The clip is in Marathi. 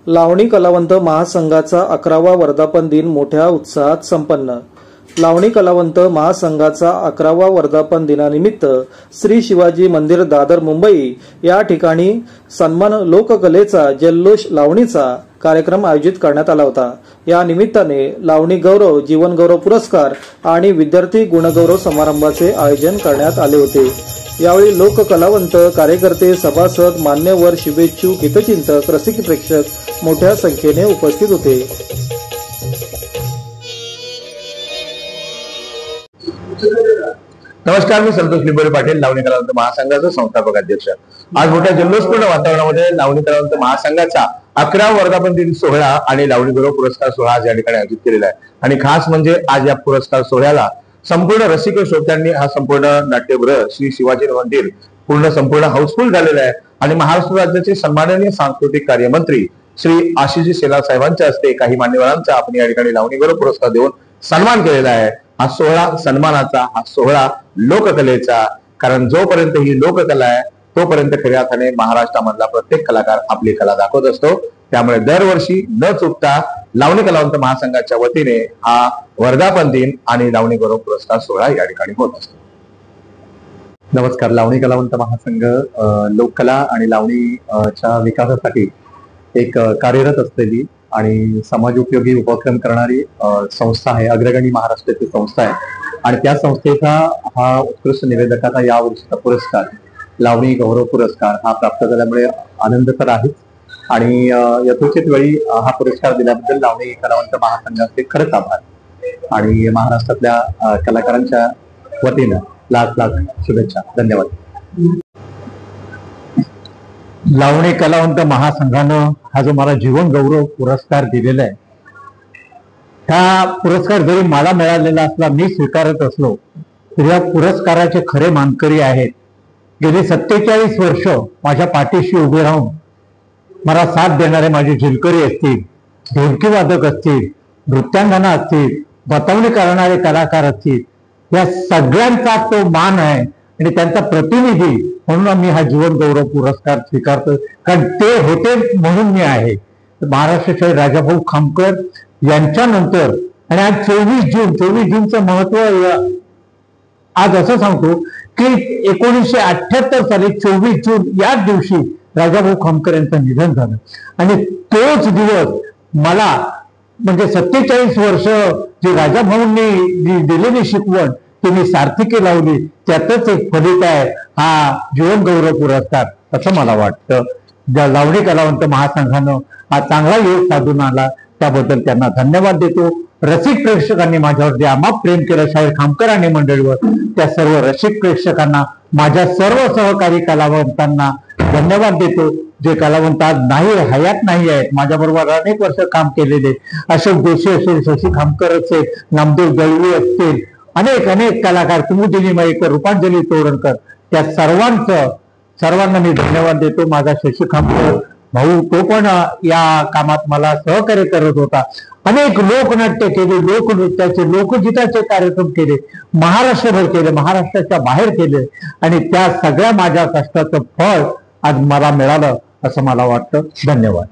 लावणी कलावंत महासंघाचा 11वा वर्धापन दिन मोठ्या उत्साहात संपन्न। लावणी कलावंत महासंघाचा 11वा वर्धापन दिनानिमित्त श्री शिवाजी मंदिर दादर मुंबई या ठिकाणी सन्मान लोककलेचा जल्लोष लावणीचा कार्यक्रम आयोजित करण्यात आला होता। या निमित्ताने लावणी गौरव, जीवन गौरव पुरस्कार आणि विद्यार्थी गुणगौरव समारंभाचे आयोजन करण्यात आले होते। यावेळी लोककलावंत, कार्यकर्ते, सभासद, मान्यवर, शुभेच्छुक, हितचिंतक, रसिक प्रेक्षक मोठ्या संख्येने उपस्थित होते। नमस्कार, मी संतोष लिंबोरे पाटील, लावणी कलावंत महासंघाचा संस्थापक अध्यक्ष। आज मोठ्या जल्लोषपूर्ण वातावरणामध्ये लावणी कलावंत महासंघाचा 11वा वर्धापन दिन सोहळा आणि लावणी गौरव पुरस्कार सोहळा आज या ठिकाणी आयोजित केलेला आहे। आणि खास म्हणजे आज या पुरस्कार सोहळ्याला संपूर्ण रसिक श्रोत्यांनी हा संपूर्ण नाट्यगृह श्री शिवाजी मंदिर संपूर्ण हाऊसफुल झालेला आहे। आणि महाराष्ट्र राज्याचे सन्माननीय सांस्कृतिक कार्यमंत्री श्री आशिष शेलार साहेबांच्या हस्ते काही मान्यवरांचा आपण या ठिकाणी लावणी गौरव पुरस्कार देऊन सन्मान केलेला आहे। हा सोहळा सन्मानाचा, हा सोहळा लोककलेचा, कारण जोपर्यंत ही लोककला आहे तोपर्यंत खऱ्या अर्थाने महाराष्ट्रामधला प्रत्येक कलाकार आपली कला दाखवत असतो। त्यामुळे दरवर्षी न चुकता लावणी कलावंत महासंघाच्या वतीने हा वर्धापन दिन आणि लावणी गौरव पुरस्कार सोहळा या ठिकाणी होत असतो। नमस्कार, लावणी कलावंत महासंघ लोककला आणि लावणीच्या विकासासाठी एक कार्यरत असलेली आणि समाजोपयोगी उपक्रम करणारी संस्था आहे, अग्रगणी महाराष्ट्राची संस्था आहे। आणि त्या संस्थेचा हा उत्कृष्ट निवेदकाचा या वर्षीचा पुरस्कार लावणी गौरव पुरस्कार हा प्राप्त झाल्यामुळे आनंद तर आहेच। आणि यथोचित वेळी हा पुरस्कार दिल्याबद्दल लावणी कलावंत महासंघाचे खरंच आभार आणि महाराष्ट्रातल्या कलाकारांच्या वतीनं लाख लाख शुभेच्छा। धन्यवाद। लावणी कलावंत महासंघानं हा जो मला जीवन गौरव पुरस्कार दिलेला आहे, हा पुरस्कार जरी मला मिळालेला असला, मी स्वीकारत असलो, तर या पुरस्काराचे खरे मानकरी आहेत गेली 47 वर्ष माझ्या पाठीशी उभे राहून मला साथ देणारे माझे झिलकरी असतील, ढोलकी वादक असतील, नृत्यांगना असतील, बतावणी करणारे कलाकार असतील, या सगळ्यांचा तो मान आहे आणि त्यांचा प्रतिनिधी म्हणून मी हा जीवन गौरव पुरस्कार स्वीकारतो। कारण ते होते म्हणून मी आहे। महाराष्ट्राचे राजाभाऊ खामकर यांच्यानंतर आणि आज 24 जूनचं महत्व आज असं सांगतो की 1978 साली 24 जून याच दिवशी राजाभाऊ खामकर यांचं निधन झालं। आणि तोच दिवस मला म्हणजे 47 वर्ष जी राजाभाऊंनी दिलेली शिकवण ती मी सार्थकी लावली, त्यातच एक फलित आहे हा जीवन गौरव पुरस्कार असं मला वाटतं। ज्या लावणी कलावंत महासंघानं हा चांगला योग साधून आला त्याबद्दल त्यांना धन्यवाद देतो। रसिक प्रेक्षकांनी माझ्यावर जे अमाप प्रेम केलं शाहीर खामकर आणि मंडळीवर, त्या सर्व रसिक प्रेक्षकांना, माझ्या सर्व सहकारी कलावंतांना धन्यवाद देतो। जे कलावंत आज नाही हयात नाही आहेत, माझ्याबरोबर अनेक वर्ष काम केलेले, अशोक जोशी असेल, शशी खामकर असेल, नामदेव दळवी असतील, अनेक अनेक कलाकार, कुमुदिनी मयेकर, रूपांजली तोडणकर, त्या सर्वांना मी धन्यवाद देतो। माझा शशी खामकर भाऊ तो पण या कामात मला सहकार्य करत होता। अनेक लोकनाट्य केले, लोकनृत्याचे, लोकगीताचे कार्यक्रम केले, महाराष्ट्रभर केले, महाराष्ट्राच्या बाहेर केले आणि त्या सगळ्या माझ्या कष्टाचं फळ आज मला मिळालं असं मला वाटतं। धन्यवाद।